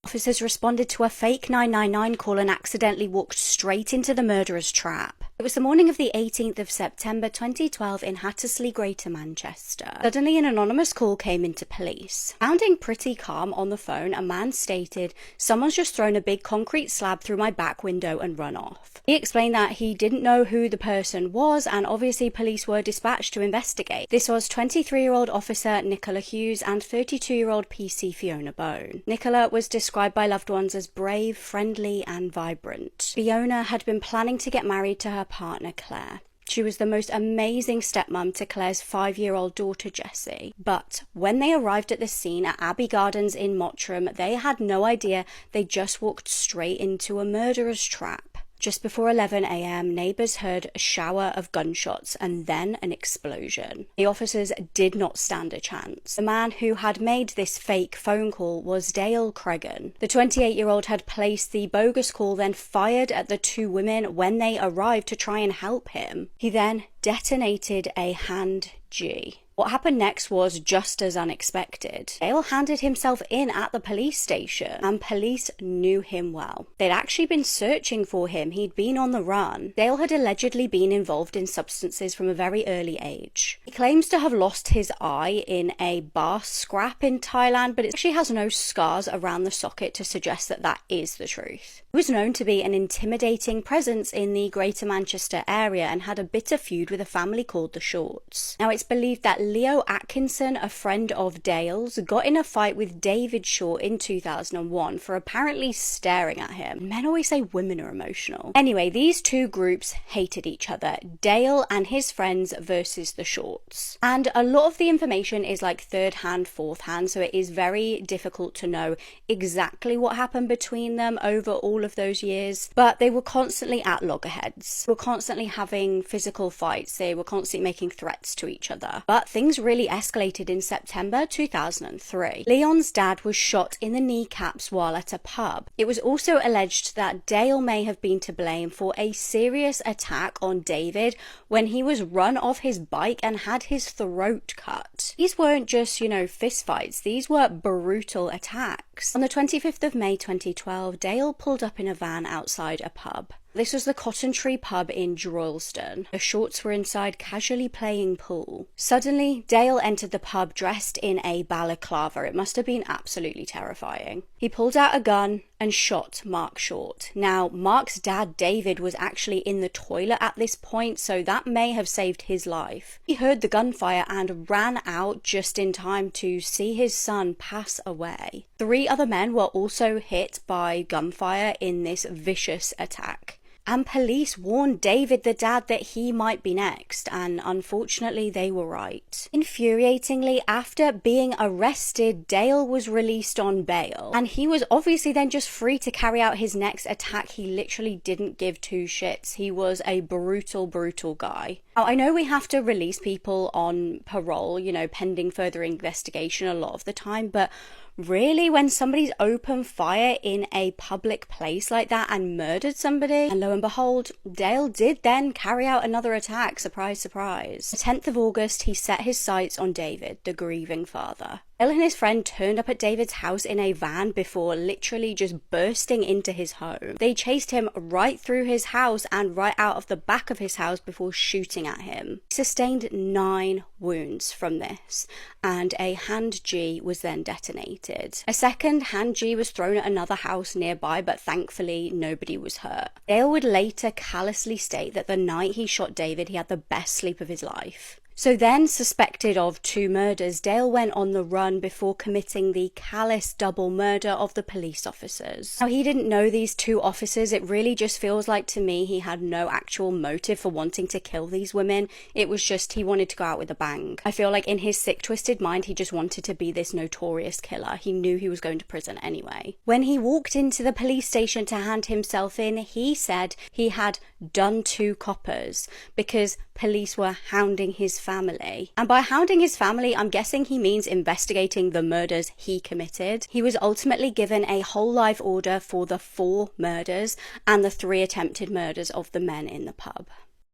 Officers responded to a fake 999 call and accidentally walked straight into the murderer's trap. It was the morning of the 18th of September 2012 in Hattersley, Greater Manchester. Suddenly an anonymous call came into police. Sounding pretty calm on the phone, a man stated, "Someone's just thrown a big concrete slab through my back window and run off." He explained that he didn't know who the person was, and obviously police were dispatched to investigate. This was 23-year-old officer Nicola Hughes and 32-year-old PC Fiona Bone. Nicola was described by loved ones as brave, friendly, and vibrant. Fiona had been planning to get married to her partner Claire. She was the most amazing stepmom to Claire's 5-year-old daughter Jessie. But when they arrived at the scene at Abbey Gardens in Mottram, they had no idea they just walked straight into a murderer's trap. Just before 11 a.m, neighbours heard a shower of gunshots and then an explosion. The officers did not stand a chance. The man who had made this fake phone call was Dale Cregan. The 28-year-old had placed the bogus call, then fired at the two women when they arrived to try and help him. He then detonated a hand G. What happened next was just as unexpected. Dale handed himself in at the police station, and police knew him well. They'd actually been searching for him. He'd been on the run. Dale had allegedly been involved in substances from a very early age. He claims to have lost his eye in a bar scrap in Thailand, but it actually has no scars around the socket to suggest that that is the truth. He was known to be an intimidating presence in the Greater Manchester area and had a bitter feud with a family called the Shorts. Now, it's believed that Leo Atkinson, a friend of Dale's, got in a fight with David Short in 2001 for apparently staring at him. Men always say women are emotional. Anyway, these two groups hated each other, Dale and his friends versus the Shorts. And a lot of the information is like third hand, fourth hand, so it is very difficult to know exactly what happened between them over all of those years. But they were constantly at loggerheads. They were constantly having physical fights. They were constantly making threats to each other. But things really escalated in September 2003. Leon's dad was shot in the kneecaps while at a pub. It was also alleged that Dale may have been to blame for a serious attack on David when he was run off his bike and had his throat cut. These weren't just, fist fights. These were brutal attacks. On the 25th of May 2012, Dale pulled up in a van outside a pub. This was the Cotton Tree pub in Droylsden. The Shorts were inside casually playing pool. Suddenly, Dale entered the pub dressed in a balaclava. It must have been absolutely terrifying. He pulled out a gun and shot Mark Short. Now, Mark's dad, David, was actually in the toilet at this point, so that may have saved his life. He heard the gunfire and ran out just in time to see his son pass away. 3 other men were also hit by gunfire in this vicious attack. And police warned David, the dad, that he might be next, and unfortunately they were right. Infuriatingly, after being arrested, Dale was released on bail, and he was obviously then just free to carry out his next attack. He literally didn't give 2 shits. He was a brutal, brutal guy. Now, I know we have to release people on parole, you know, pending further investigation a lot of the time, but really, when somebody's opened fire in a public place like that and murdered somebody, and lo and behold, Dale did then carry out another attack. Surprise, surprise. The 10th of August, he set his sights on David, the grieving father. Dale and his friend turned up at David's house in a van before literally just bursting into his home. They chased him right through his house and right out of the back of his house before shooting at him. He sustained 9 wounds from this, and a hand G was then detonated. A second hand G was thrown at another house nearby, but thankfully nobody was hurt. Dale would later callously state that the night he shot David, he had the best sleep of his life. So then, suspected of 2 murders, Dale went on the run before committing the callous double murder of the police officers. Now, he didn't know these 2 officers. It really just feels like to me he had no actual motive for wanting to kill these women. It was just he wanted to go out with a bang. I feel like in his sick, twisted mind, he just wanted to be this notorious killer. He knew he was going to prison anyway. When he walked into the police station to hand himself in, he said he had done 2 coppers because police were hounding his family. And by hounding his family, I'm guessing he means investigating the murders he committed. He was ultimately given a whole life order for the 4 murders and the 3 attempted murders of the men in the pub.